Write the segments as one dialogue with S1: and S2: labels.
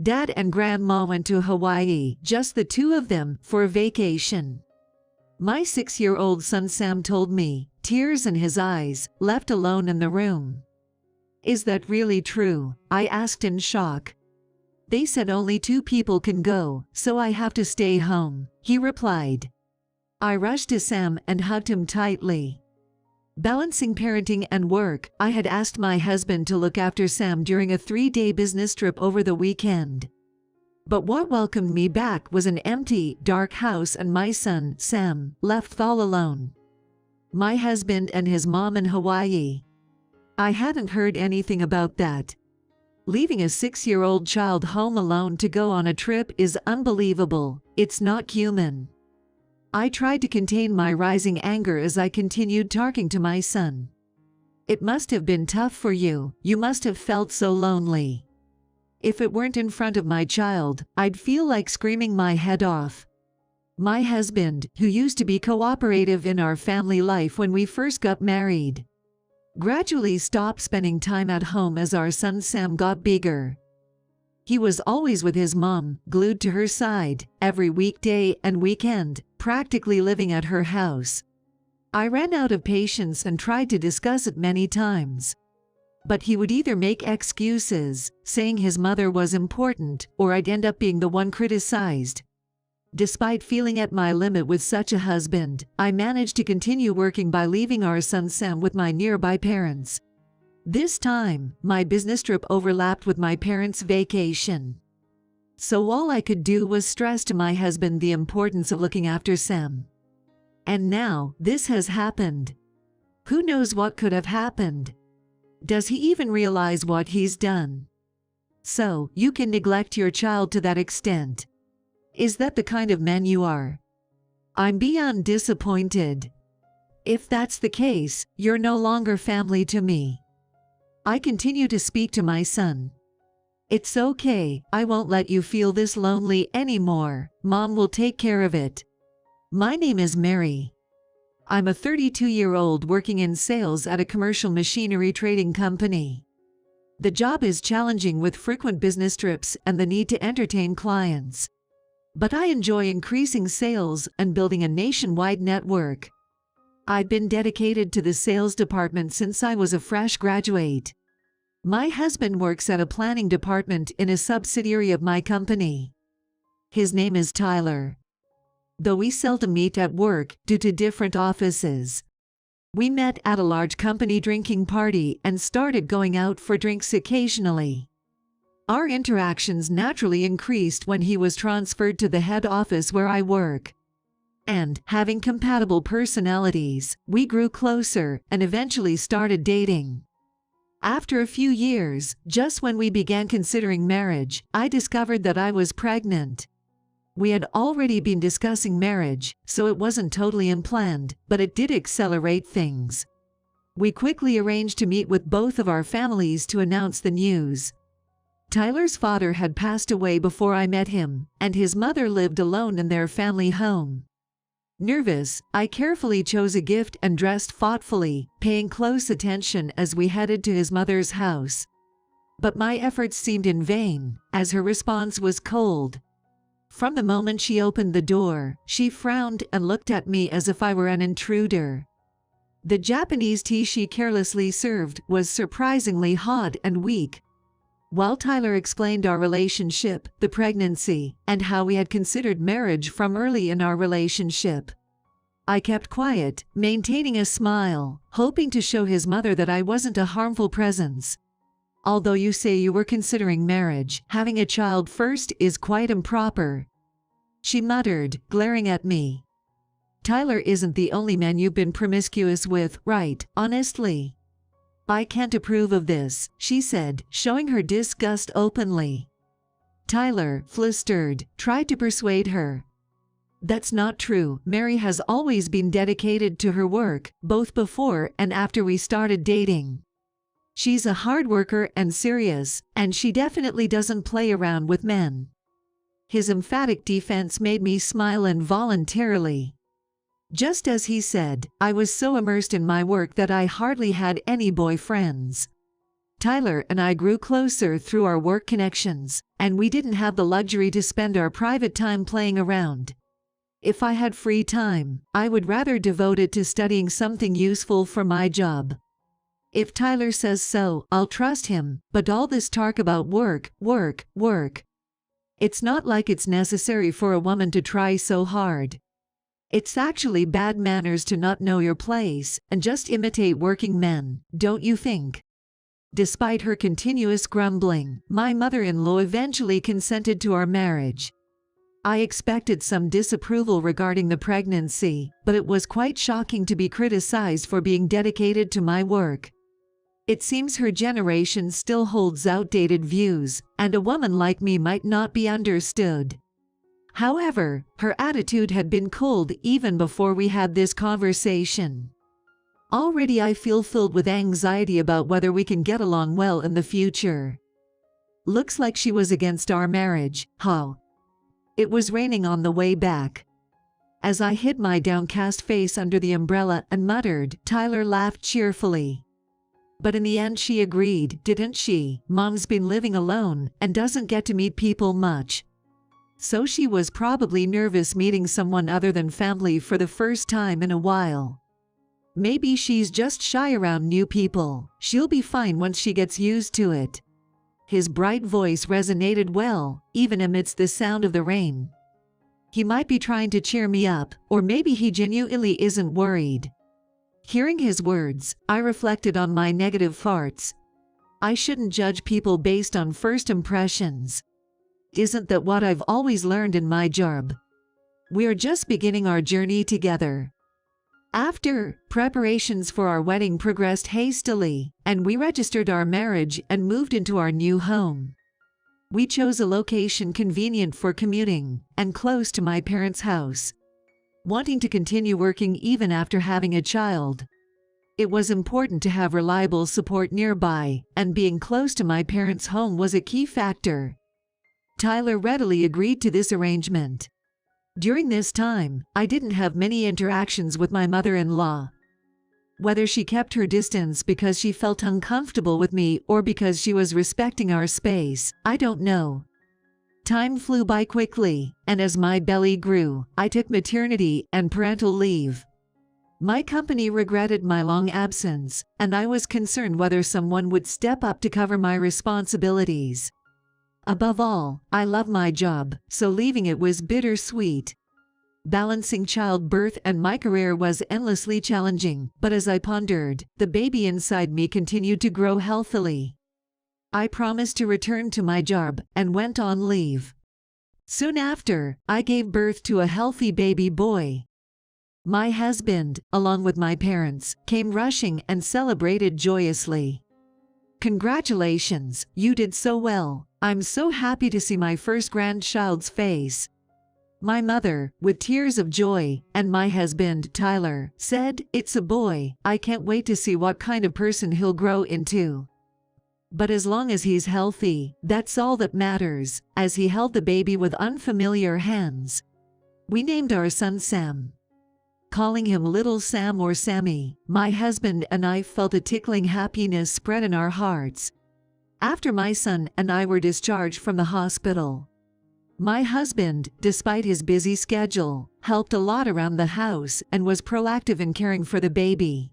S1: Dad and Grandma went to Hawaii, just the two of them, for a vacation. My 6-year-old son Sam told me, tears in his eyes, left alone in the room. Is that really true? I asked in shock. They said only 2 people can go, so I have to stay home, he replied. I rushed to Sam and hugged him tightly. Balancing parenting and work, I had asked my husband to look after Sam during a 3-day business trip over the weekend. But what welcomed me back was an empty, dark house and my son, Sam, left all alone. My husband and his mom in Hawaii. I hadn't heard anything about that. Leaving a 6-year-old child home alone to go on a trip is unbelievable. It's not human. I tried to contain my rising anger as I continued talking to my son. It must have been tough for you. You must have felt so lonely. If it weren't in front of my child, I'd feel like screaming my head off. My husband, who used to be cooperative in our family life when we first got married, gradually stopped spending time at home as our son Sam got bigger. He was always with his mom, glued to her side, every weekday and weekend, practically living at her house. I ran out of patience and tried to discuss it many times. But he would either make excuses, saying his mother was important, or I'd end up being the one criticized. Despite feeling at my limit with such a husband, I managed to continue working by leaving our son Sam with my nearby parents. This time, my business trip overlapped with my parents' vacation. So all I could do was stress to my husband the importance of looking after Sam. And now, this has happened. Who knows what could have happened? Does he even realize what he's done? So, you can neglect your child to that extent. Is that the kind of man you are? I'm beyond disappointed. If that's the case, you're no longer family to me. I continue to speak to my son. It's okay, I won't let you feel this lonely anymore. Mom will take care of it. My name is Mary. I'm a 32-year-old working in sales at a commercial machinery trading company. The job is challenging with frequent business trips and the need to entertain clients. But I enjoy increasing sales and building a nationwide network. I've been dedicated to the sales department since I was a fresh graduate. My husband works at a planning department in a subsidiary of my company. His name is Tyler. Though we seldom meet at work due to different offices. We met at a large company drinking party and started going out for drinks occasionally. Our interactions naturally increased when he was transferred to the head office where I work. And, having compatible personalities, we grew closer and eventually started dating. After a few years, just when we began considering marriage, I discovered that I was pregnant. We had already been discussing marriage, so it wasn't totally unplanned, but it did accelerate things. We quickly arranged to meet with both of our families to announce the news. Tyler's father had passed away before I met him, and his mother lived alone in their family home. Nervous, I carefully chose a gift and dressed thoughtfully, paying close attention as we headed to his mother's house. But my efforts seemed in vain, as her response was cold. From the moment she opened the door, she frowned and looked at me as if I were an intruder. The Japanese tea she carelessly served was surprisingly hot and weak. While Tyler explained our relationship, the pregnancy, and how we had considered marriage from early in our relationship, I kept quiet, maintaining a smile, hoping to show his mother that I wasn't a harmful presence. Although you say you were considering marriage, having a child first is quite improper, she muttered, glaring at me. Tyler isn't the only man you've been promiscuous with, right, honestly? I can't approve of this, she said, showing her disgust openly. Tyler, flustered, tried to persuade her. That's not true. Mary has always been dedicated to her work, both before and after we started dating. She's a hard worker and serious, and she definitely doesn't play around with men. His emphatic defense made me smile involuntarily. Just as he said, I was so immersed in my work that I hardly had any boyfriends. Tyler and I grew closer through our work connections, and we didn't have the luxury to spend our private time playing around. If I had free time, I would rather devote it to studying something useful for my job. If Tyler says so, I'll trust him, but all this talk about work. It's not like it's necessary for a woman to try so hard. It's actually bad manners to not know your place and just imitate working men, don't you think? Despite her continuous grumbling, my mother-in-law eventually consented to our marriage. I expected some disapproval regarding the pregnancy, but it was quite shocking to be criticized for being dedicated to my work. It seems her generation still holds outdated views, and a woman like me might not be understood. However, her attitude had been cold even before we had this conversation. Already I feel filled with anxiety about whether we can get along well in the future. Looks like she was against our marriage, huh? It was raining on the way back. As I hid my downcast face under the umbrella and muttered, Tyler laughed cheerfully. But in the end she agreed, didn't she? Mom's been living alone and doesn't get to meet people much. So she was probably nervous meeting someone other than family for the first time in a while. Maybe she's just shy around new people. She'll be fine once she gets used to it. His bright voice resonated well, even amidst the sound of the rain. He might be trying to cheer me up, or maybe he genuinely isn't worried. Hearing his words, I reflected on my negative farts. I shouldn't judge people based on first impressions. Isn't that what I've always learned in my job? We're just beginning our journey together. After, preparations for our wedding progressed hastily, and we registered our marriage and moved into our new home. We chose a location convenient for commuting and close to my parents' house. Wanting to continue working even after having a child, it was important to have reliable support nearby, and being close to my parents' home was a key factor. Tyler readily agreed to this arrangement. During this time, I didn't have many interactions with my mother-in-law. Whether she kept her distance because she felt uncomfortable with me or because she was respecting our space, I don't know. Time flew by quickly, and as my belly grew, I took maternity and parental leave. My company regretted my long absence, and I was concerned whether someone would step up to cover my responsibilities. Above all, I love my job, so leaving it was bittersweet. Balancing childbirth and my career was endlessly challenging, but as I pondered, the baby inside me continued to grow healthily. I promised to return to my job and went on leave. Soon after, I gave birth to a healthy baby boy. My husband, along with my parents, came rushing and celebrated joyously. "Congratulations, you did so well. I'm so happy to see my first grandchild's face." My mother, with tears of joy, and my husband, Tyler, said, "It's a boy. I can't wait to see what kind of person he'll grow into." But as long as he's healthy, that's all that matters, as he held the baby with unfamiliar hands. We named our son Sam. Calling him Little Sam or Sammy, my husband and I felt a tickling happiness spread in our hearts. After my son and I were discharged from the hospital, my husband, despite his busy schedule, helped a lot around the house and was proactive in caring for the baby.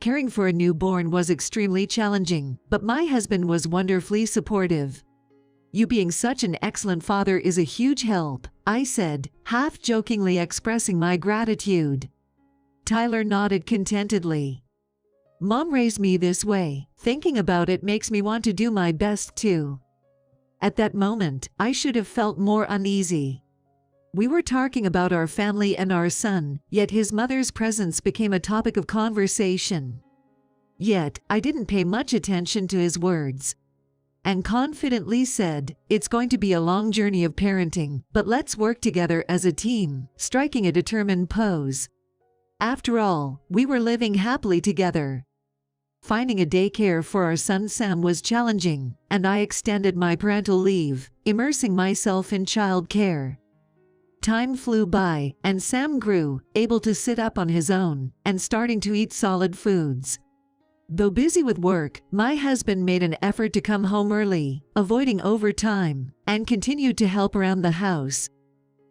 S1: Caring for a newborn was extremely challenging, but my husband was wonderfully supportive. "You being such an excellent father is a huge help," I said, half-jokingly expressing my gratitude. Tyler nodded contentedly. "Mom raised me this way. Thinking about it makes me want to do my best too." At that moment, I should have felt more uneasy. We were talking about our family and our son, yet his mother's presence became a topic of conversation. Yet, I didn't pay much attention to his words, and confidently said, "It's going to be a long journey of parenting, but let's work together as a team," striking a determined pose. After all, we were living happily together. Finding a daycare for our son Sam was challenging, and I extended my parental leave, immersing myself in childcare. Time flew by, and Sam grew, able to sit up on his own, and starting to eat solid foods. Though busy with work, my husband made an effort to come home early, avoiding overtime, and continued to help around the house.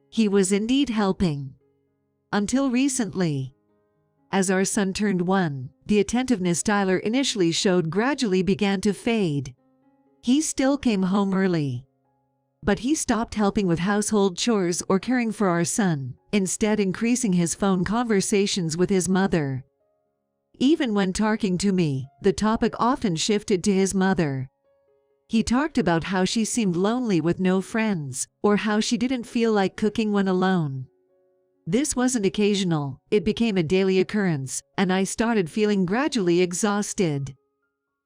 S1: He was indeed helping. Until recently. As our son turned 1, the attentiveness Tyler initially showed gradually began to fade. He still came home early. But he stopped helping with household chores or caring for our son, instead increasing his phone conversations with his mother. Even when talking to me, the topic often shifted to his mother. He talked about how she seemed lonely with no friends, or how she didn't feel like cooking when alone. This wasn't occasional, it became a daily occurrence, and I started feeling gradually exhausted.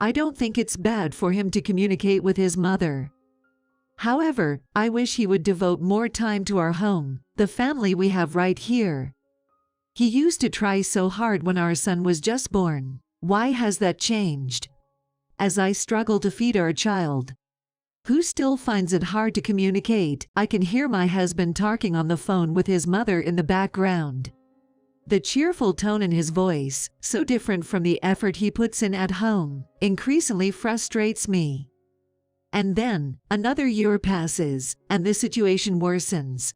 S1: I don't think it's bad for him to communicate with his mother. However, I wish he would devote more time to our home, the family we have right here. He used to try so hard when our son was just born. Why has that changed? As I struggle to feed our child, who still finds it hard to communicate, I can hear my husband talking on the phone with his mother in the background. The cheerful tone in his voice, so different from the effort he puts in at home, increasingly frustrates me. And then, another year passes, and the situation worsens.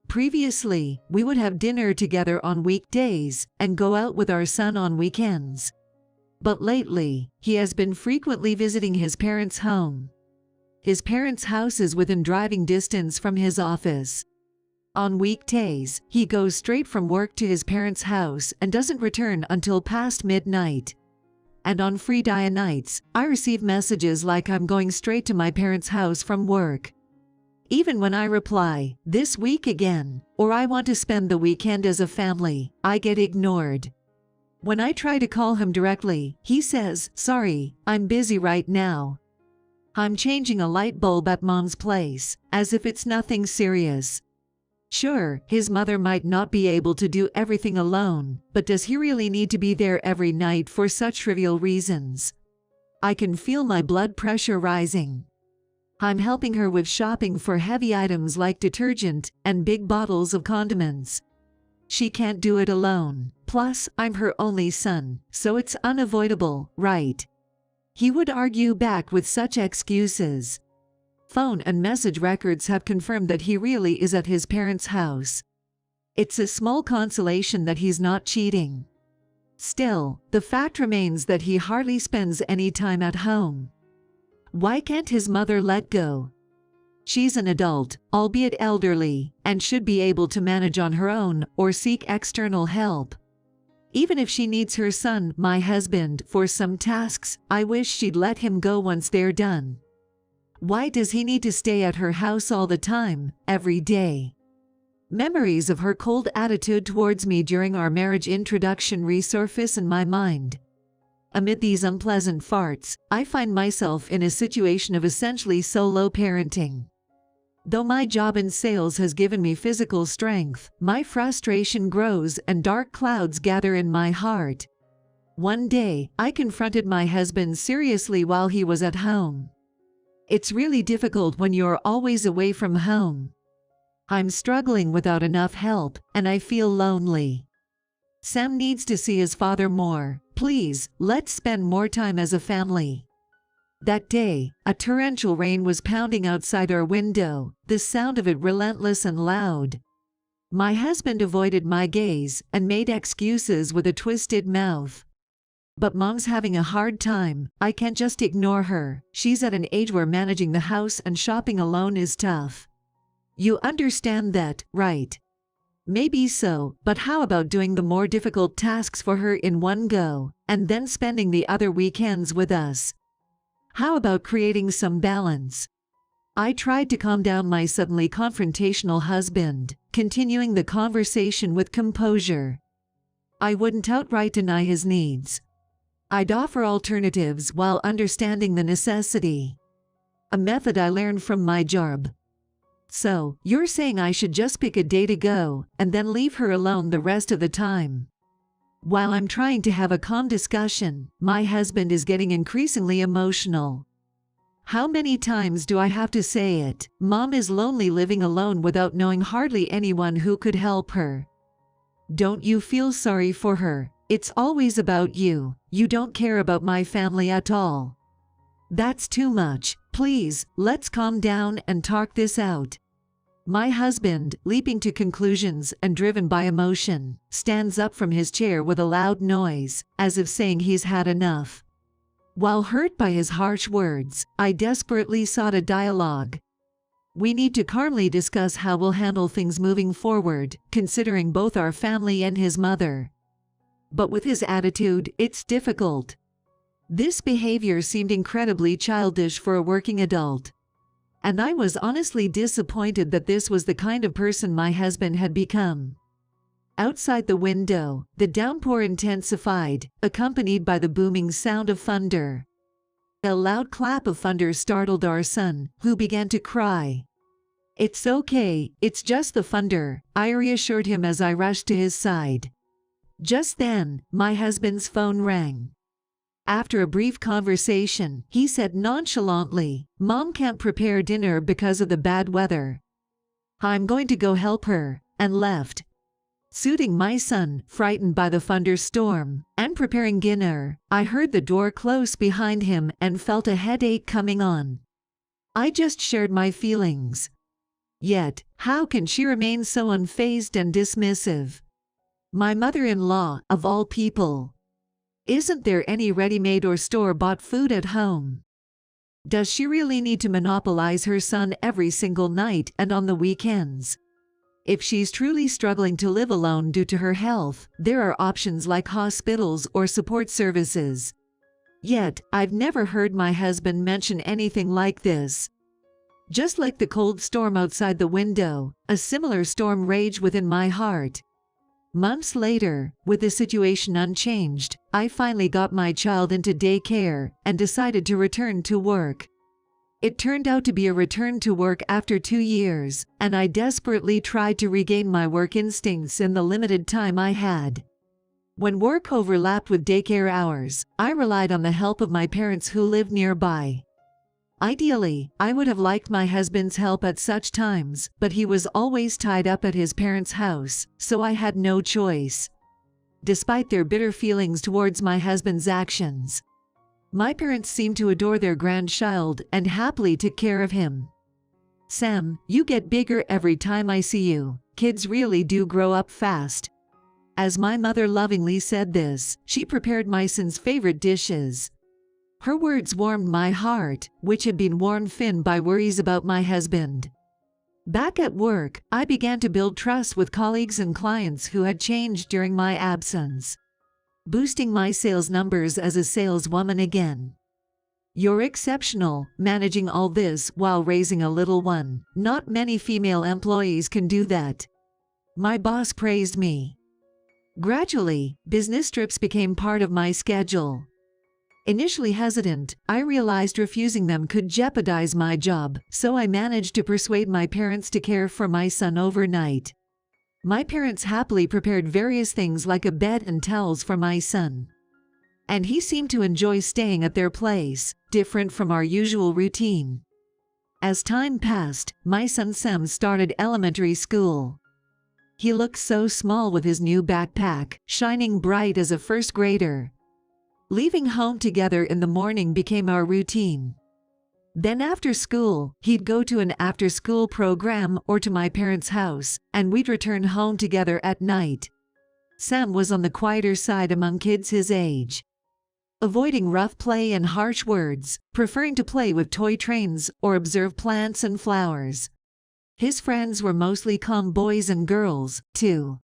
S1: Previously, we would have dinner together on weekdays and go out with our son on weekends. But lately, he has been frequently visiting his parents' home. His parents' house is within driving distance from his office. On weekdays, he goes straight from work to his parents' house and doesn't return until past midnight. And on free day nights, I receive messages like I'm going straight to my parents' house from work. Even when I reply, "This week again," or "I want to spend the weekend as a family," I get ignored. When I try to call him directly, he says, "Sorry, I'm busy right now." I'm changing a light bulb at Mom's place, as if it's nothing serious. Sure, his mother might not be able to do everything alone, but does he really need to be there every night for such trivial reasons? I can feel my blood pressure rising. I'm helping her with shopping for heavy items like detergent and big bottles of condiments. She can't do it alone. Plus, I'm her only son, so it's unavoidable, right? He would argue back with such excuses. Phone and message records have confirmed that he really is at his parents' house. It's a small consolation that he's not cheating. Still, the fact remains that he hardly spends any time at home. Why can't his mother let go? She's an adult, albeit elderly, and should be able to manage on her own or seek external help. Even if she needs her son, my husband, for some tasks, I wish she'd let him go once they're done. Why does he need to stay at her house all the time, every day? Memories of her cold attitude towards me during our marriage introduction resurface in my mind. Amid these unpleasant farts, I find myself in a situation of essentially solo parenting. Though my job in sales has given me physical strength, my frustration grows and dark clouds gather in my heart. One day, I confronted my husband seriously while he was at home. It's really difficult when you're always away from home. I'm struggling without enough help, and I feel lonely. Sam needs to see his father more. Please, let's spend more time as a family. That day, a torrential rain was pounding outside our window, the sound of it relentless and loud. My husband avoided my gaze and made excuses with a twisted mouth. But Mom's having a hard time. I can't just ignore her. She's at an age where managing the house and shopping alone is tough. You understand that, right? Maybe so, but how about doing the more difficult tasks for her in one go, and then spending the other weekends with us? How about creating some balance? I tried to calm down my suddenly confrontational husband, continuing the conversation with composure. I wouldn't outright deny his needs. I'd offer alternatives while understanding the necessity. A method I learned from my job. So, you're saying I should just pick a day to go, and then leave her alone the rest of the time? While I'm trying to have a calm discussion, my husband is getting increasingly emotional. How many times do I have to say it? Mom is lonely living alone without knowing hardly anyone who could help her. Don't you feel sorry for her? It's always about you. You don't care about my family at all. That's too much. Please, let's calm down and talk this out. My husband, leaping to conclusions and driven by emotion, stands up from his chair with a loud noise, as if saying he's had enough. While hurt by his harsh words, I desperately sought a dialogue. We need to calmly discuss how we'll handle things moving forward, considering both our family and his mother. But with his attitude, it's difficult. This behavior seemed incredibly childish for a working adult. And I was honestly disappointed that this was the kind of person my husband had become. Outside the window, the downpour intensified, accompanied by the booming sound of thunder. A loud clap of thunder startled our son, who began to cry. "It's okay, it's just the thunder," I reassured him as I rushed to his side. Just then, my husband's phone rang. After a brief conversation, he said nonchalantly, "Mom can't prepare dinner because of the bad weather. I'm going to go help her," and left. Soothing my son, frightened by the thunderstorm, and preparing dinner, I heard the door close behind him and felt a headache coming on. I just shared my feelings. Yet, how can she remain so unfazed and dismissive? My mother-in-law, of all people. Isn't there any ready-made or store-bought food at home? Does she really need to monopolize her son every single night and on the weekends? If she's truly struggling to live alone due to her health, there are options like hospitals or support services. Yet, I've never heard my husband mention anything like this. Just like the cold storm outside the window, a similar storm raged within my heart. Months later, with the situation unchanged, I finally got my child into daycare and decided to return to work. It turned out to be a return to work after 2 years, and I desperately tried to regain my work instincts in the limited time I had. When work overlapped with daycare hours, I relied on the help of my parents who lived nearby. Ideally, I would have liked my husband's help at such times, but he was always tied up at his parents' house, so I had no choice. Despite their bitter feelings towards my husband's actions, my parents seemed to adore their grandchild and happily took care of him. "Sam, you get bigger every time I see you. Kids really do grow up fast." As my mother lovingly said this, she prepared my son's favorite dishes. Her words warmed my heart, which had been worn thin by worries about my husband. Back at work, I began to build trust with colleagues and clients who had changed during my absence, boosting my sales numbers as a saleswoman again. "You're exceptional, managing all this while raising a little one. Not many female employees can do that." My boss praised me. Gradually, business trips became part of my schedule. Initially hesitant, I realized refusing them could jeopardize my job, so I managed to persuade my parents to care for my son overnight. My parents happily prepared various things like a bed and towels for my son. And he seemed to enjoy staying at their place, different from our usual routine. As time passed, my son Sam started elementary school. He looked so small with his new backpack, shining bright as a first grader. Leaving home together in the morning became our routine. Then after school, he'd go to an after-school program or to my parents' house, and we'd return home together at night. Sam was on the quieter side among kids his age, avoiding rough play and harsh words, preferring to play with toy trains or observe plants and flowers. His friends were mostly calm boys and girls, too.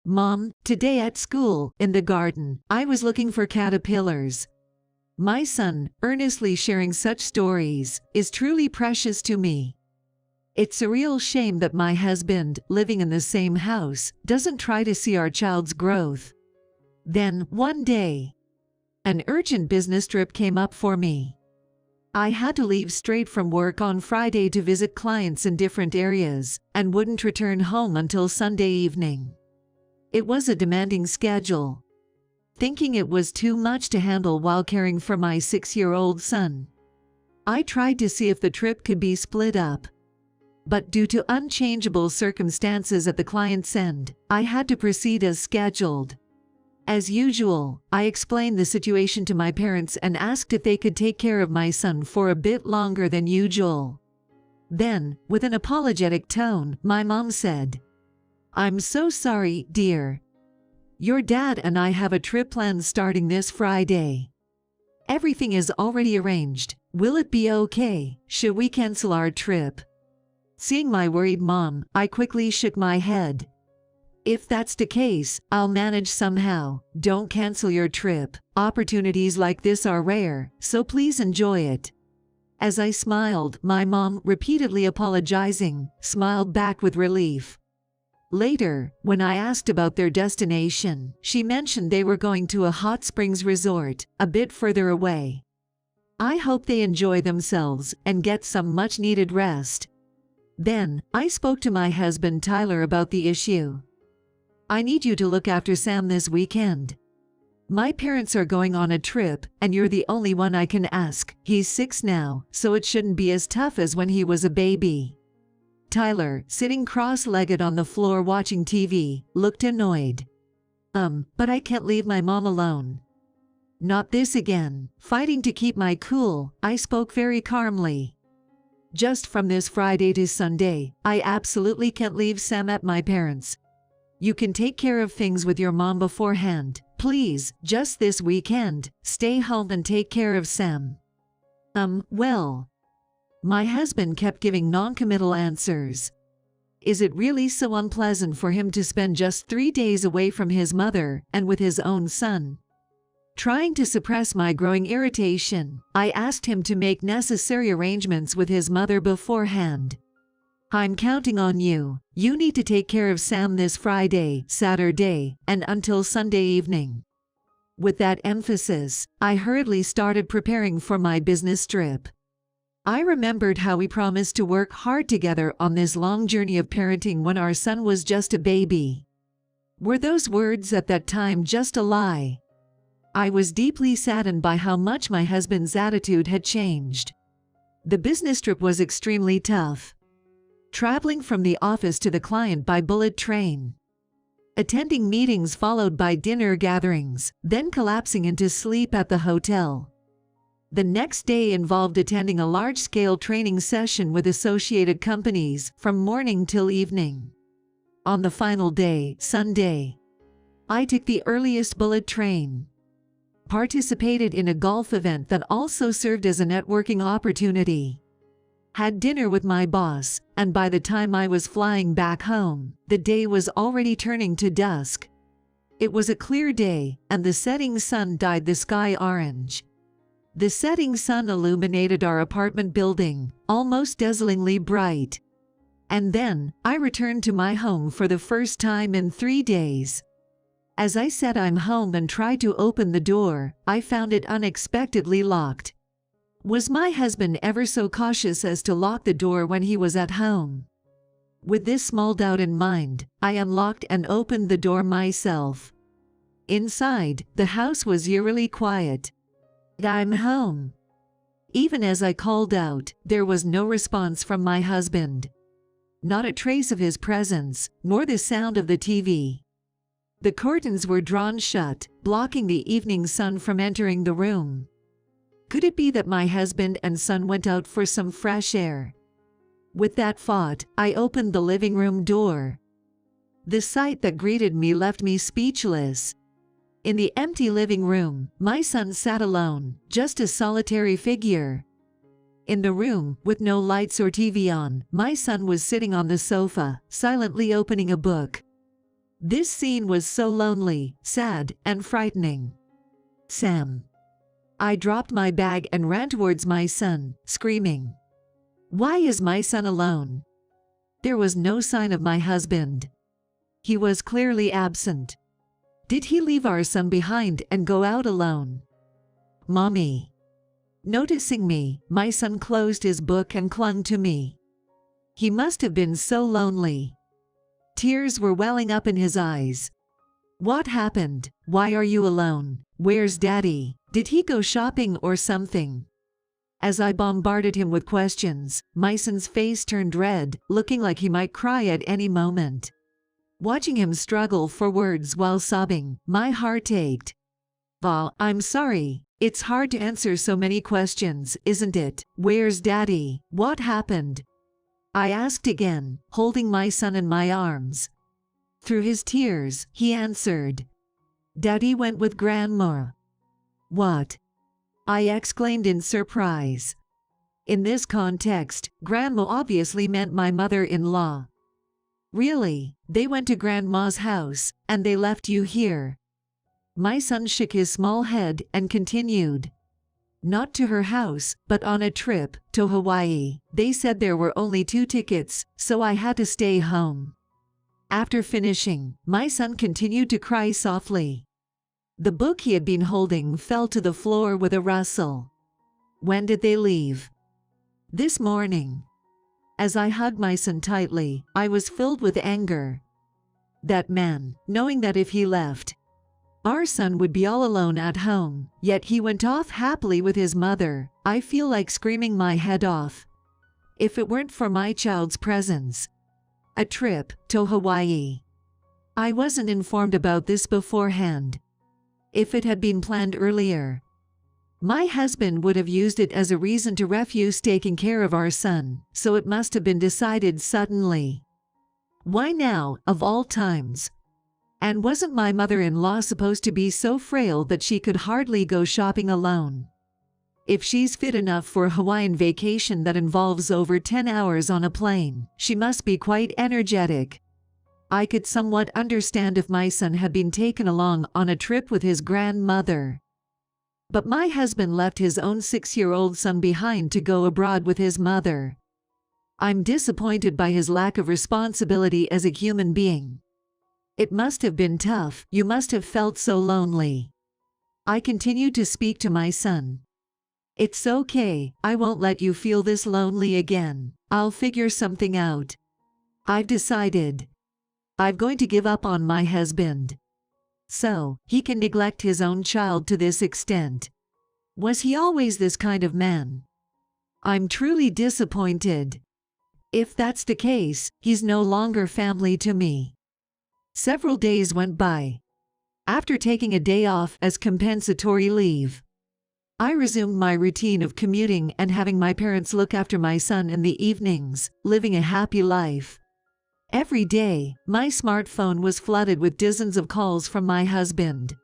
S1: "Mom, today at school, in the garden, I was looking for caterpillars." My son, earnestly sharing such stories, is truly precious to me. It's a real shame that my husband, living in the same house, doesn't try to see our child's growth. Then, one day, an urgent business trip came up for me. I had to leave straight from work on Friday to visit clients in different areas, and wouldn't return home until Sunday evening. It was a demanding schedule. Thinking it was too much to handle while caring for my 6-year-old son, I tried to see if the trip could be split up. But due to unchangeable circumstances at the client's end, I had to proceed as scheduled. As usual, I explained the situation to my parents and asked if they could take care of my son for a bit longer than usual. Then, with an apologetic tone, my mom said, "I'm so sorry, dear. Your dad and I have a trip planned starting this Friday. Everything is already arranged. Will it be okay? Should we cancel our trip?" Seeing my worried mom, I quickly shook my head. "If that's the case, I'll manage somehow. Don't cancel your trip. Opportunities like this are rare, so please enjoy it." As I smiled, my mom, repeatedly apologizing, smiled back with relief. Later, when I asked about their destination, she mentioned they were going to a hot springs resort, a bit further away. I hope they enjoy themselves and get some much-needed rest. Then, I spoke to my husband Tyler about the issue. "I need you to look after Sam this weekend. My parents are going on a trip, and you're the only one I can ask. He's 6 now, so it shouldn't be as tough as when he was a baby." Tyler, sitting cross-legged on the floor watching TV, looked annoyed. But I can't leave my mom alone." "Not this again." Fighting to keep my cool, I spoke very calmly. "Just from this Friday to Sunday, I absolutely can't leave Sam at my parents'. You can take care of things with your mom beforehand. Please, just this weekend, stay home and take care of Sam." Well. My husband kept giving non-committal answers. Is it really so unpleasant for him to spend just 3 days away from his mother and with his own son? Trying to suppress my growing irritation, I asked him to make necessary arrangements with his mother beforehand. "I'm counting on you. You need to take care of Sam this Friday, Saturday, and until Sunday evening." With that emphasis, I hurriedly started preparing for my business trip. I remembered how we promised to work hard together on this long journey of parenting when our son was just a baby. Were those words at that time just a lie? I was deeply saddened by how much my husband's attitude had changed. The business trip was extremely tough. Traveling from the office to the client by bullet train. Attending meetings followed by dinner gatherings, then collapsing into sleep at the hotel. The next day involved attending a large-scale training session with associated companies from morning till evening. On the final day, Sunday, I took the earliest bullet train. Participated in a golf event that also served as a networking opportunity. Had dinner with my boss, and by the time I was flying back home, the day was already turning to dusk. It was a clear day, and the setting sun dyed the sky orange. The setting sun illuminated our apartment building, almost dazzlingly bright. And then, I returned to my home for the first time in 3 days. As I said I'm home and tried to open the door, I found it unexpectedly locked. Was my husband ever so cautious as to lock the door when he was at home? With this small doubt in mind, I unlocked and opened the door myself. Inside, the house was eerily quiet. "I'm home." Even as I called out, there was no response from my husband. Not a trace of his presence, nor the sound of the TV. The curtains were drawn shut, blocking the evening sun from entering the room. Could it be that my husband and son went out for some fresh air? With that thought, I opened the living room door. The sight that greeted me left me speechless. In the empty living room, my son sat alone, just a solitary figure. In the room, with no lights or TV on, my son was sitting on the sofa, silently opening a book. This scene was so lonely, sad, and frightening. "Sam." I dropped my bag and ran towards my son, screaming. Why is my son alone? There was no sign of my husband. He was clearly absent. Did he leave our son behind and go out alone? "Mommy." Noticing me, my son closed his book and clung to me. He must have been so lonely. Tears were welling up in his eyes. "What happened? Why are you alone? Where's Daddy? Did he go shopping or something?" As I bombarded him with questions, my son's face turned red, looking like he might cry at any moment. Watching him struggle for words while sobbing, my heart ached. I'm sorry. It's hard to answer so many questions, isn't it? Where's Daddy? What happened? I asked again, holding my son in my arms. Through his tears, he answered, Daddy went with Grandma. What? I exclaimed in surprise. In this context, Grandma obviously meant my mother-in-law. Really? They went to Grandma's house, and they left you here? My son shook his small head and continued. Not to her house, but on a trip to Hawaii. They said there were only 2 tickets, so I had to stay home. After finishing, my son continued to cry softly. The book he had been holding fell to the floor with a rustle. When did they leave? This morning. As I hugged my son tightly, I was filled with anger. That man, knowing that if he left, our son would be all alone at home, yet he went off happily with his mother. I feel like screaming my head off. If it weren't for my child's presence. A trip to Hawaii. I wasn't informed about this beforehand. If it had been planned earlier, my husband would have used it as a reason to refuse taking care of our son, so it must have been decided suddenly. Why now, of all times? And wasn't my mother-in-law supposed to be so frail that she could hardly go shopping alone? If she's fit enough for a Hawaiian vacation that involves over 10 hours on a plane, she must be quite energetic. I could somewhat understand if my son had been taken along on a trip with his grandmother. But my husband left his own 6-year-old son behind to go abroad with his mother. I'm disappointed by his lack of responsibility as a human being. It must have been tough. You must have felt so lonely. I continued to speak to my son. It's okay, I won't let you feel this lonely again. I'll figure something out. I've decided. I'm going to give up on my husband. So, he can neglect his own child to this extent. Was he always this kind of man? I'm truly disappointed. If that's the case, he's no longer family to me. Several days went by. After taking a day off as compensatory leave, I resumed my routine of commuting and having my parents look after my son in the evenings, living a happy life. Every day, my smartphone was flooded with dozens of calls from my husband.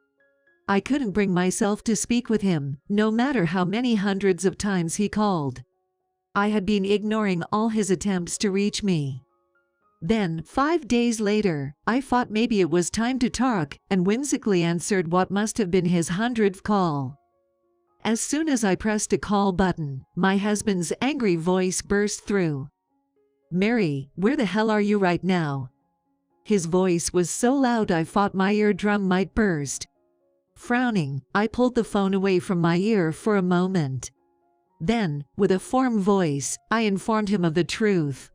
S1: I couldn't bring myself to speak with him, no matter how many hundreds of times he called. I had been ignoring all his attempts to reach me. Then, 5 days later, I thought maybe it was time to talk and whimsically answered what must have been his 100th call. As soon as I pressed a call button, my husband's angry voice burst through. Mary, where the hell are you right now? His voice was so loud I thought my eardrum might burst. Frowning, I pulled the phone away from my ear for a moment. Then, with a firm voice, I informed him of the truth.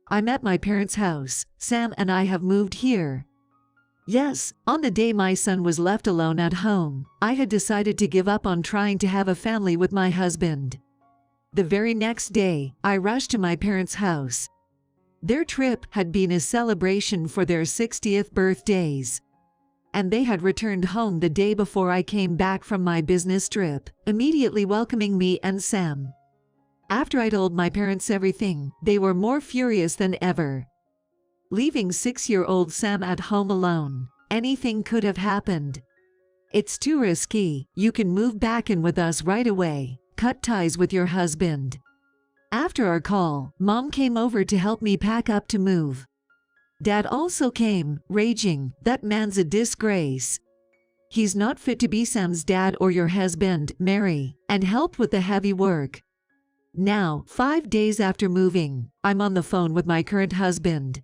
S1: I'm at my parents' house. Sam and I have moved here. Yes, on the day my son was left alone at home, I had decided to give up on trying to have a family with my husband. The very next day, I rushed to my parents' house. Their trip had been a celebration for their 60th birthdays. And they had returned home the day before I came back from my business trip, immediately welcoming me and Sam. After I told my parents everything, they were more furious than ever. Leaving 6-year-old Sam at home alone, anything could have happened. It's too risky. You can move back in with us right away. Cut ties with your husband. After our call, Mom came over to help me pack up to move. Dad also came, raging, that man's a disgrace. He's not fit to be Sam's dad or your husband, Mary, and helped with the heavy work. Now, 5 days after moving, I'm on the phone with my current husband.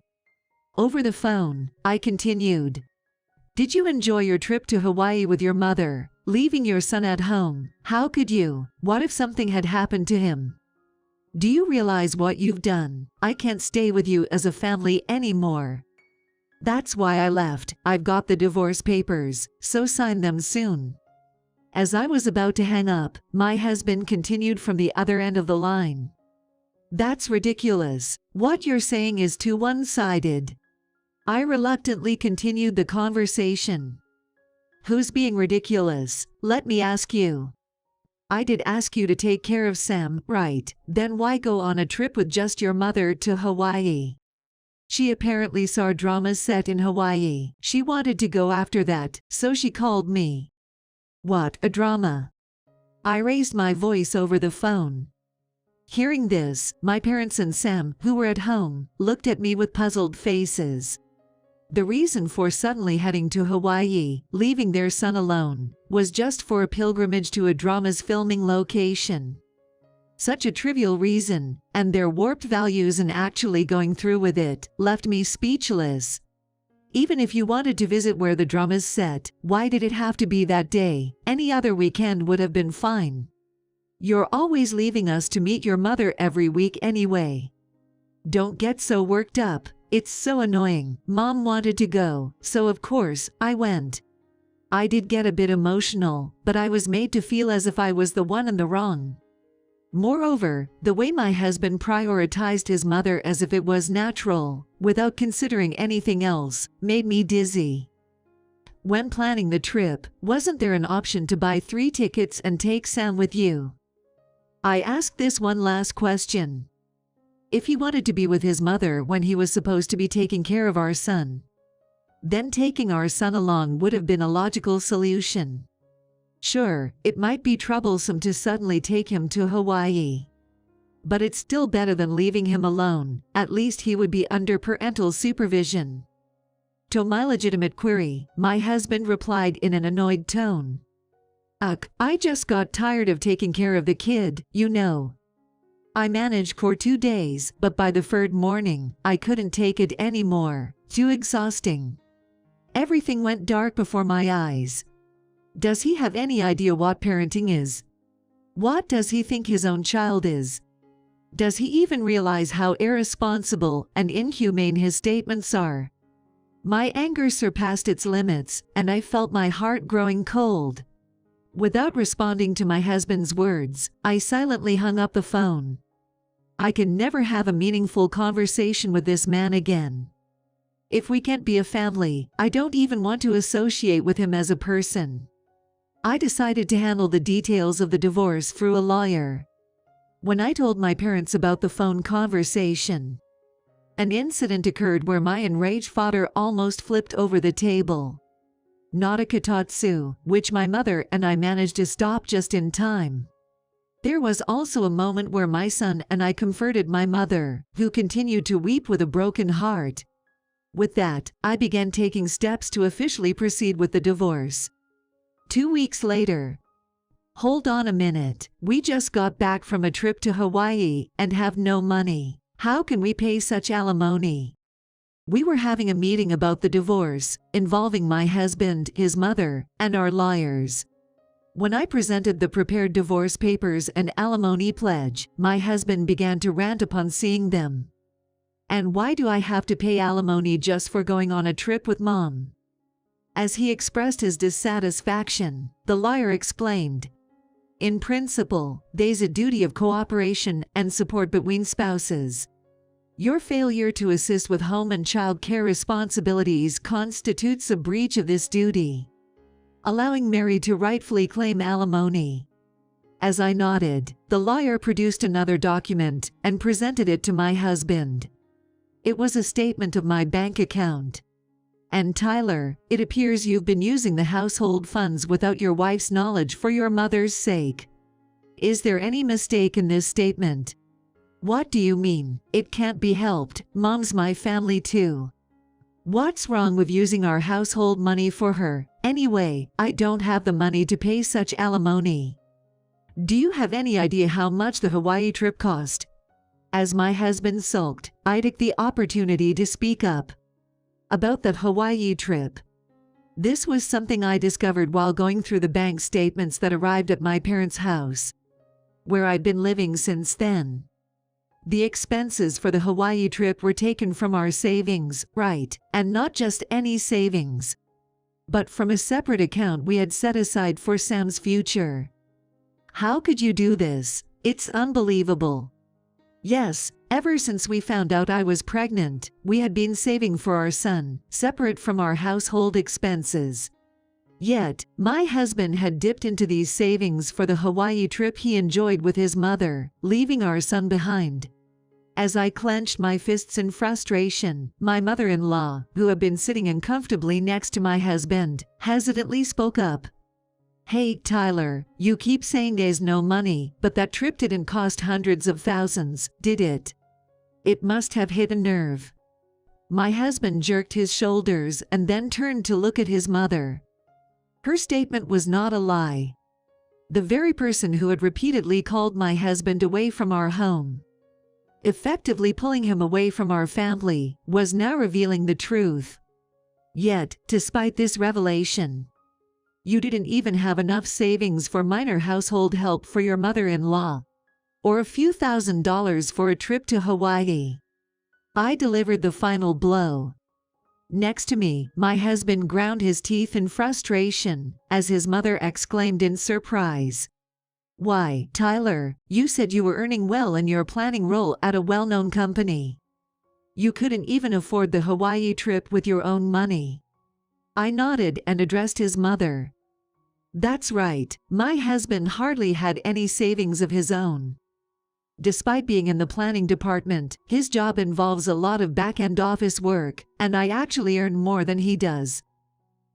S1: Over the phone, I continued. Did you enjoy your trip to Hawaii with your mother, leaving your son at home? How could you? What if something had happened to him? Do you realize what you've done? I can't stay with you as a family anymore. That's why I left. I've got the divorce papers, so sign them soon. As I was about to hang up, my husband continued from the other end of the line. That's ridiculous. What you're saying is too one-sided. I reluctantly continued the conversation. Who's being ridiculous? Let me ask you. I did ask you to take care of Sam, right? Then why go on a trip with just your mother to Hawaii? She apparently saw dramas set in Hawaii. She wanted to go after that, so she called me. What a drama. I raised my voice over the phone. Hearing this, my parents and Sam, who were at home, looked at me with puzzled faces. The reason for suddenly heading to Hawaii, leaving their son alone, was just for a pilgrimage to a drama's filming location. Such a trivial reason, and their warped values in actually going through with it, left me speechless. Even if you wanted to visit where the drama's set, why did it have to be that day? Any other weekend would have been fine. You're always leaving us to meet your mother every week anyway. Don't get so worked up. It's so annoying. Mom wanted to go, so of course, I went. I did get a bit emotional, but I was made to feel as if I was the one in the wrong. Moreover, the way my husband prioritized his mother as if it was natural, without considering anything else, made me dizzy. When planning the trip, wasn't there an option to buy 3 tickets and take Sam with you? I asked this one last question. If he wanted to be with his mother when he was supposed to be taking care of our son, then taking our son along would have been a logical solution. Sure, it might be troublesome to suddenly take him to Hawaii. But it's still better than leaving him alone. At least he would be under parental supervision. To my legitimate query, my husband replied in an annoyed tone. I just got tired of taking care of the kid, you know. I managed for 2 days, but by the 3rd morning, I couldn't take it anymore. Too exhausting. Everything went dark before my eyes. Does he have any idea what parenting is? What does he think his own child is? Does he even realize how irresponsible and inhumane his statements are? My anger surpassed its limits, and I felt my heart growing cold. Without responding to my husband's words, I silently hung up the phone. I can never have a meaningful conversation with this man again. If we can't be a family, I don't even want to associate with him as a person. I decided to handle the details of the divorce through a lawyer. When I told my parents about the phone conversation, an incident occurred where my enraged father almost flipped over the table. Not a katatsu, which my mother and I managed to stop just in time. There was also a moment where my son and I comforted my mother, who continued to weep with a broken heart. With that, I began taking steps to officially proceed with the divorce. 2 weeks later. Hold on a minute, we just got back from a trip to Hawaii and have no money. How can we pay such alimony? We were having a meeting about the divorce, involving my husband, his mother, and our lawyers. When I presented the prepared divorce papers and alimony pledge, my husband began to rant upon seeing them. And why do I have to pay alimony just for going on a trip with Mom? As he expressed his dissatisfaction, the lawyer explained, in principle, there's a duty of cooperation and support between spouses. Your failure to assist with home and child care responsibilities constitutes a breach of this duty, allowing Mary to rightfully claim alimony. As I nodded, the lawyer produced another document and presented it to my husband. It was a statement of my bank account. And Tyler, it appears you've been using the household funds without your wife's knowledge for your mother's sake. Is there any mistake in this statement? What do you mean? It can't be helped. Mom's my family too. What's wrong with using our household money for her? Anyway, I don't have the money to pay such alimony. Do you have any idea how much the Hawaii trip cost? As my husband sulked, I took the opportunity to speak up. About that Hawaii trip. This was something I discovered while going through the bank statements that arrived at my parents' house, where I'd been living since then. The expenses for the Hawaii trip were taken from our savings, right, and not just any savings, but from a separate account we had set aside for Sam's future. How could you do this? It's unbelievable. Yes, Ever since we found out I was pregnant, we had been saving for our son, separate from our household expenses. Yet, my husband had dipped into these savings for the Hawaii trip he enjoyed with his mother, leaving our son behind. As I clenched my fists in frustration, my mother-in-law, who had been sitting uncomfortably next to my husband, hesitantly spoke up. "Hey, Tyler, you keep saying there's no money, but that trip didn't cost hundreds of thousands, did it? It must have hit a nerve." My husband jerked his shoulders and then turned to look at his mother. Her statement was not a lie. The very person who had repeatedly called my husband away from our home, effectively pulling him away from our family, was now revealing the truth. Yet, despite this revelation, you didn't even have enough savings for minor household help for your mother-in-law, or a few $1,000s for a trip to Hawaii. I delivered the final blow. Next to me, my husband ground his teeth in frustration, as his mother exclaimed in surprise. "Why, Tyler, you said you were earning well in your planning role at a well-known company. You couldn't even afford the Hawaii trip with your own money." I nodded and addressed his mother. That's right, my husband hardly had any savings of his own. Despite being in the planning department, his job involves a lot of back-end office work, and I actually earn more than he does.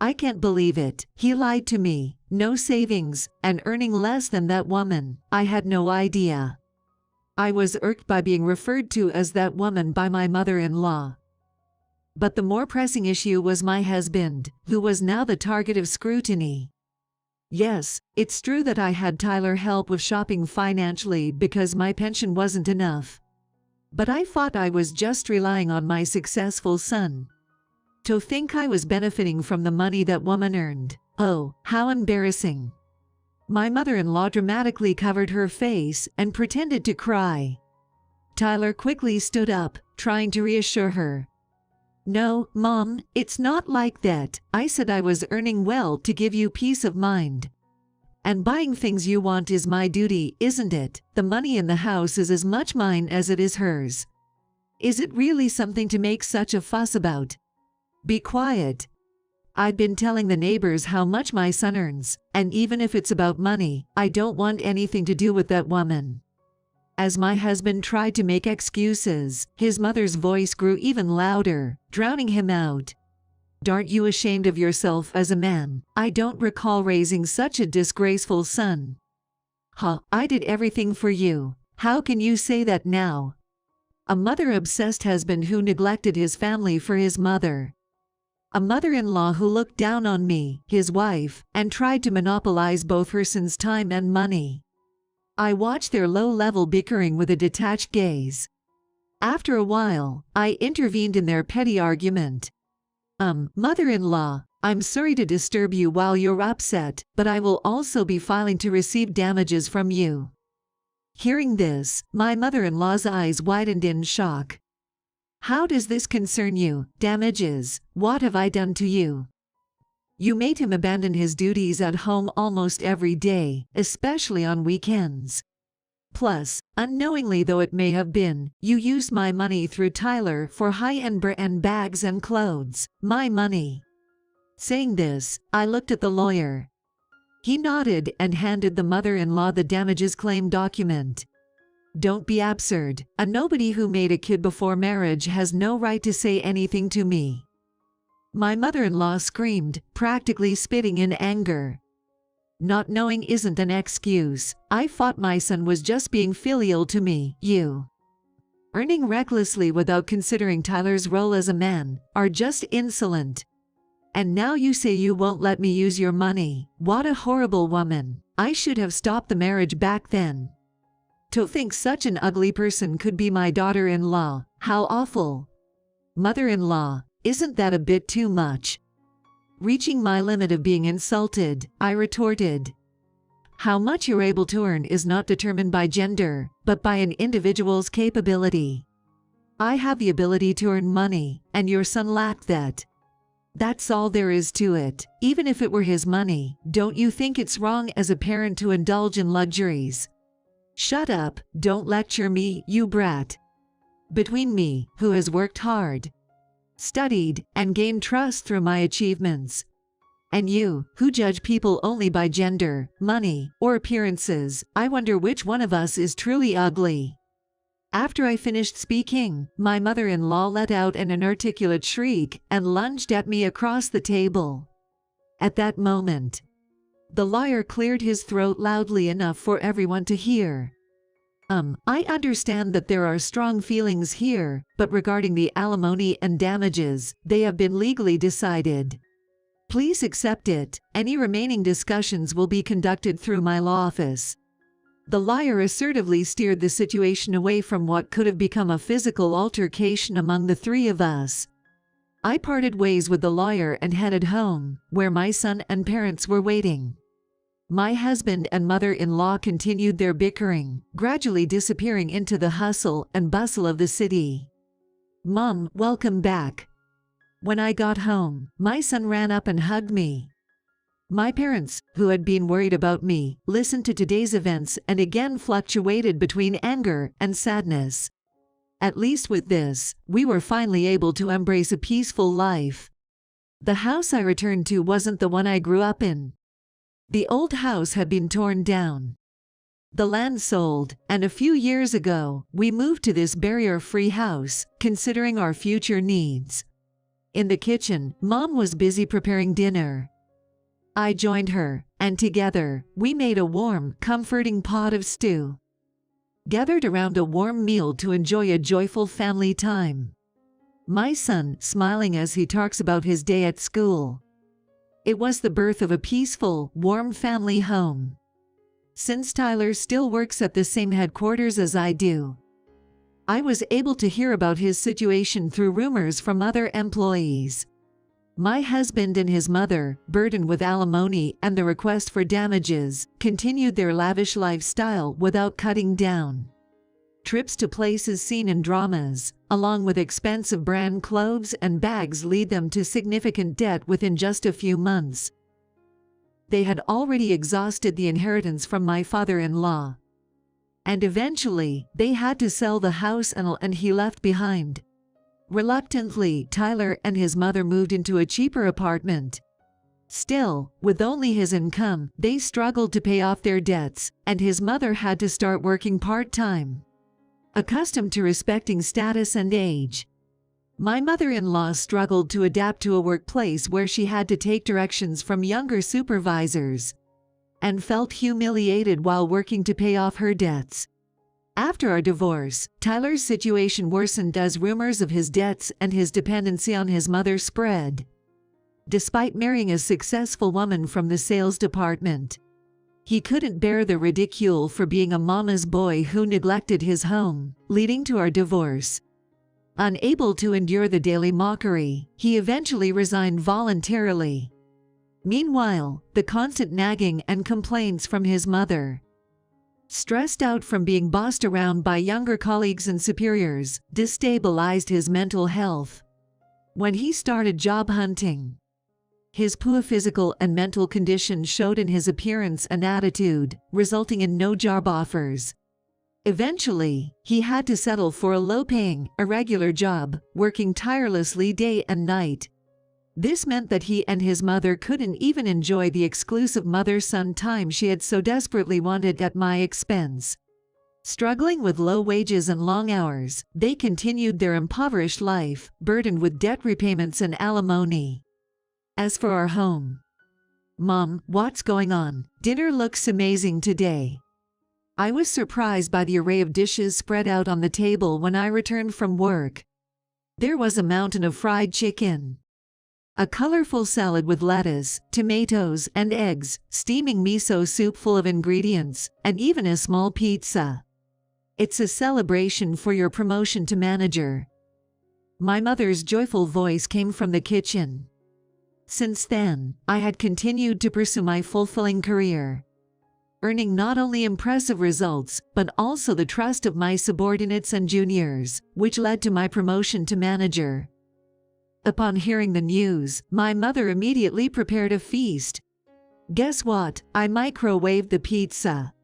S1: I can't believe it. He lied to me. No savings, and earning less than that woman. I had no idea. I was irked by being referred to as that woman by my mother-in-law. But the more pressing issue was my husband, who was now the target of scrutiny. Yes, it's true that I had Tyler help with shopping financially because my pension wasn't enough. But I thought I was just relying on my successful son. To think I was benefiting from the money that woman earned. Oh, how embarrassing. My mother-in-law dramatically covered her face and pretended to cry. Tyler quickly stood up, trying to reassure her. "No, Mom, it's not like that. I said I was earning well to give you peace of mind. And buying things you want is my duty, isn't it? The money in the house is as much mine as it is hers. Is it really something to make such a fuss about? Be quiet. I've been telling the neighbors how much my son earns, and even if it's about money, I don't want anything to do with that woman." As my husband tried to make excuses, his mother's voice grew even louder, drowning him out. "Aren't you ashamed of yourself as a man? I don't recall raising such a disgraceful son. Huh, I did everything for you. How can you say that now? A mother-obsessed husband who neglected his family for his mother. A mother-in-law who looked down on me, his wife, and tried to monopolize both her son's time and money." I watched their low-level bickering with a detached gaze. After a while, I intervened in their petty argument. Mother-in-law, I'm sorry to disturb you while you're upset, but I will also be filing to receive damages from you." Hearing this, my mother-in-law's eyes widened in shock. "How does this concern you? Damages? What have I done to you? You made him abandon his duties at home almost every day, especially on weekends. Plus, unknowingly though it may have been, you used my money through Tyler for high-end brand bags and clothes. My money." Saying this, I looked at the lawyer. He nodded and handed the mother-in-law the damages claim document. "Don't be absurd. A nobody who made a kid before marriage has no right to say anything to me." My mother-in-law screamed, practically spitting in anger. "Not knowing isn't an excuse. I thought my son was just being filial to me. You earning recklessly without considering Tyler's role as a man are just insolent. And now you say you won't let me use your money. What a horrible woman. I should have stopped the marriage back then. To think such an ugly person could be my daughter-in-law. How awful. Mother-in-law, isn't that a bit too much?" Reaching my limit of being insulted, I retorted. "How much you're able to earn is not determined by gender, but by an individual's capability. I have the ability to earn money, and your son lacked that. That's all there is to it. Even if it were his money, don't you think it's wrong as a parent to indulge in luxuries?" "Shut up, don't lecture me, you brat." between me, who has worked hard, studied, and gained trust through my achievements, and you, who judge people only by gender, money, or appearances, I wonder which one of us is truly ugly." After I finished speaking, my mother-in-law let out an inarticulate shriek and lunged at me across the table. At that moment, the lawyer cleared his throat loudly enough for everyone to hear. I understand that there are strong feelings here, but regarding the alimony and damages, they have been legally decided. Please accept it. Any remaining discussions will be conducted through my law office." The lawyer assertively steered the situation away from what could have become a physical altercation among the three of us. I parted ways with the lawyer and headed home, where my son and parents were waiting. My husband and mother-in-law continued their bickering, gradually disappearing into the hustle and bustle of the city. "Mom, welcome back." When I got home, my son ran up and hugged me. My parents, who had been worried about me, listened to today's events and again fluctuated between anger and sadness. At least with this, we were finally able to embrace a peaceful life. The house I returned to wasn't the one I grew up in. The old house had been torn down, the land sold, and a few years ago, we moved to this barrier-free house, considering our future needs. In the kitchen, Mom was busy preparing dinner. I joined her, and together, we made a warm, comforting pot of stew. Gathered around a warm meal to enjoy a joyful family time. My son smiling as he talks about his day at school. It was the birth of a peaceful, warm family home. Since Tyler still works at the same headquarters as I do, I was able to hear about his situation through rumors from other employees. My husband and his mother, burdened with alimony and the request for damages, continued their lavish lifestyle without cutting down. Trips to places seen in dramas, along with expensive brand clothes and bags, lead them to significant debt within just a few months. They had already exhausted the inheritance from my father-in-law. And eventually, they had to sell the house and he left behind. Reluctantly, Tyler and his mother moved into a cheaper apartment. Still, with only his income, they struggled to pay off their debts, and his mother had to start working part-time. Accustomed to respecting status and age, my mother-in-law struggled to adapt to a workplace where she had to take directions from younger supervisors, and felt humiliated while working to pay off her debts. After our divorce, Tyler's situation worsened as rumors of his debts and his dependency on his mother spread. Despite marrying a successful woman from the sales department, he couldn't bear the ridicule for being a mama's boy who neglected his home, leading to our divorce. Unable to endure the daily mockery, he eventually resigned voluntarily. Meanwhile, the constant nagging and complaints from his mother, stressed out from being bossed around by younger colleagues and superiors, destabilized his mental health. When he started job hunting, his poor physical and mental condition showed in his appearance and attitude, resulting in no job offers. Eventually, he had to settle for a low-paying, irregular job, working tirelessly day and night. This meant that he and his mother couldn't even enjoy the exclusive mother-son time she had so desperately wanted at my expense. Struggling with low wages and long hours, they continued their impoverished life, burdened with debt repayments and alimony. As for our home, "Mom, what's going on? Dinner looks amazing today." I was surprised by the array of dishes spread out on the table when I returned from work. There was a mountain of fried chicken, a colorful salad with lettuce, tomatoes, and eggs, steaming miso soup full of ingredients, and even a small pizza. "It's a celebration for your promotion to manager." My mother's joyful voice came from the kitchen. Since then, I had continued to pursue my fulfilling career, earning not only impressive results, but also the trust of my subordinates and juniors, which led to my promotion to manager. Upon hearing the news, my mother immediately prepared a feast. Guess what? I microwaved the pizza.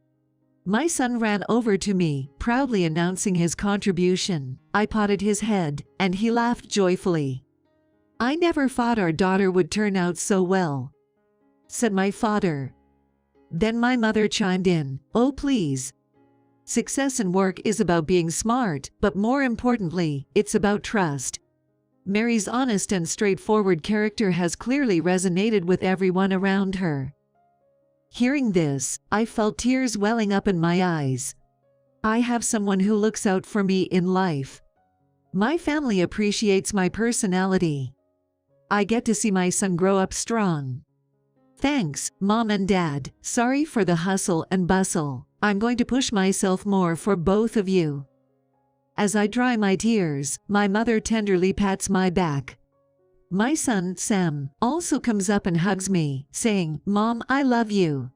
S1: My son ran over to me, proudly announcing his contribution. I patted his head, and he laughed joyfully. "I never thought our daughter would turn out so well," said my father. Then my mother chimed in, "Oh please. Success in work is about being smart, but more importantly, it's about trust." Mary's honest and straightforward character has clearly resonated with everyone around her. Hearing this, I felt tears welling up in my eyes. I have someone who looks out for me in life. My family appreciates my personality. I get to see my son grow up strong. Thanks, Mom and Dad. Sorry for the hustle and bustle. I'm going to push myself more for both of you. As I dry my tears, my mother tenderly pats my back. My son, Sam, also comes up and hugs me, saying, "Mom, I love you."